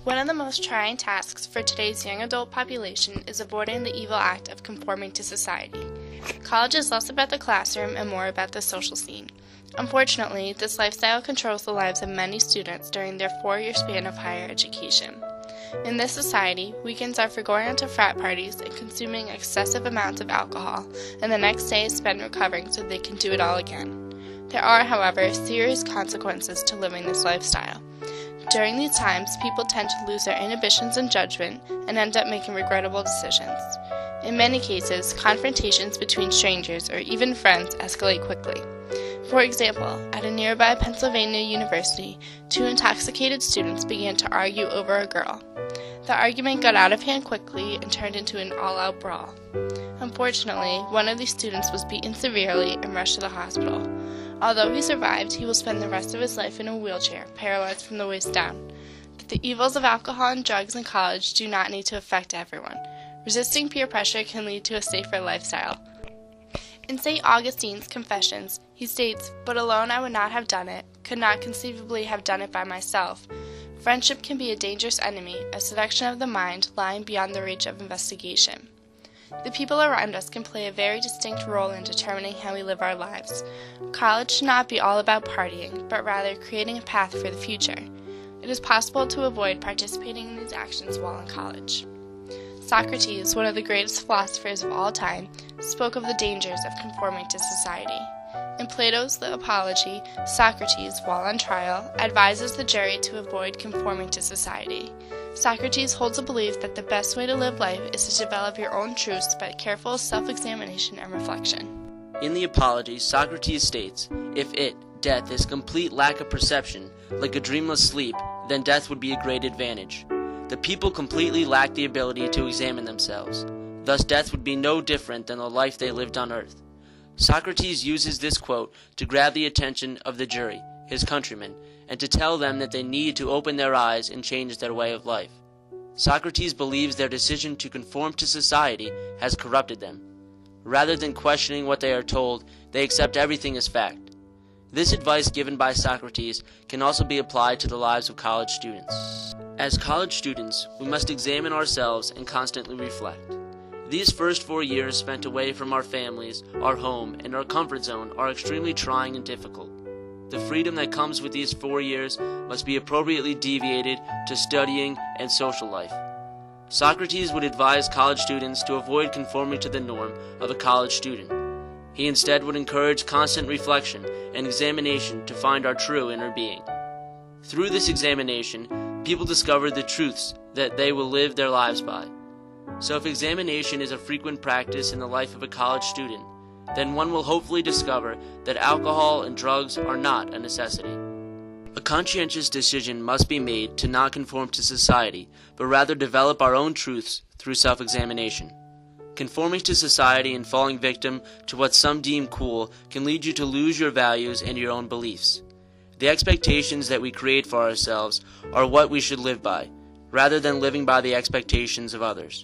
One of the most trying tasks for today's young adult population is avoiding the evil act of conforming to society. College is less about the classroom and more about the social scene. Unfortunately, this lifestyle controls the lives of many students during their 4-year span of higher education. In this society, weekends are for going out to frat parties and consuming excessive amounts of alcohol, and the next day is spent recovering so they can do it all again. There are, however, serious consequences to living this lifestyle. During these times, people tend to lose their inhibitions and judgment and end up making regrettable decisions. In many cases, confrontations between strangers or even friends escalate quickly. For example, at a nearby Pennsylvania university, 2 intoxicated students began to argue over a girl. The argument got out of hand quickly and turned into an all-out brawl. Unfortunately, one of these students was beaten severely and rushed to the hospital. Although he survived, he will spend the rest of his life in a wheelchair, paralyzed from the waist down. But the evils of alcohol and drugs in college do not need to affect everyone. Resisting peer pressure can lead to a safer lifestyle. In St. Augustine's Confessions, he states, "But alone I would not have done it, could not conceivably have done it by myself. Friendship can be a dangerous enemy, a seduction of the mind lying beyond the reach of investigation." The people around us can play a very distinct role in determining how we live our lives. College should not be all about partying, but rather creating a path for the future. It is possible to avoid participating in these actions while in college. Socrates, one of the greatest philosophers of all time, spoke of the dangers of conforming to society. In Plato's The Apology, Socrates, while on trial, advises the jury to avoid conforming to society. Socrates holds a belief that the best way to live life is to develop your own truths by careful self-examination and reflection. In the Apology, Socrates states, "If it, death, is complete lack of perception, like a dreamless sleep, then death would be a great advantage. The people completely lack the ability to examine themselves. Thus death would be no different than the life they lived on earth." Socrates uses this quote to grab the attention of the jury, his countrymen, and to tell them that they need to open their eyes and change their way of life. Socrates believes their decision to conform to society has corrupted them. Rather than questioning what they are told, they accept everything as fact. This advice given by Socrates can also be applied to the lives of college students. As college students, we must examine ourselves and constantly reflect. These first 4 years spent away from our families, our home, and our comfort zone are extremely trying and difficult. The freedom that comes with these 4 years must be appropriately deviated to studying and social life. Socrates would advise college students to avoid conforming to the norm of a college student. He instead would encourage constant reflection and examination to find our true inner being. Through this examination, people discover the truths that they will live their lives by. So if examination is a frequent practice in the life of a college student, then one will hopefully discover that alcohol and drugs are not a necessity. A conscientious decision must be made to not conform to society, but rather develop our own truths through self-examination. Conforming to society and falling victim to what some deem cool can lead you to lose your values and your own beliefs. The expectations that we create for ourselves are what we should live by, rather than living by the expectations of others.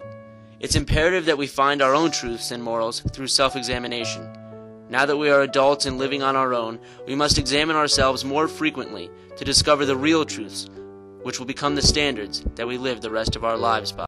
It's imperative that we find our own truths and morals through self-examination. Now that we are adults and living on our own, we must examine ourselves more frequently to discover the real truths, which will become the standards that we live the rest of our lives by.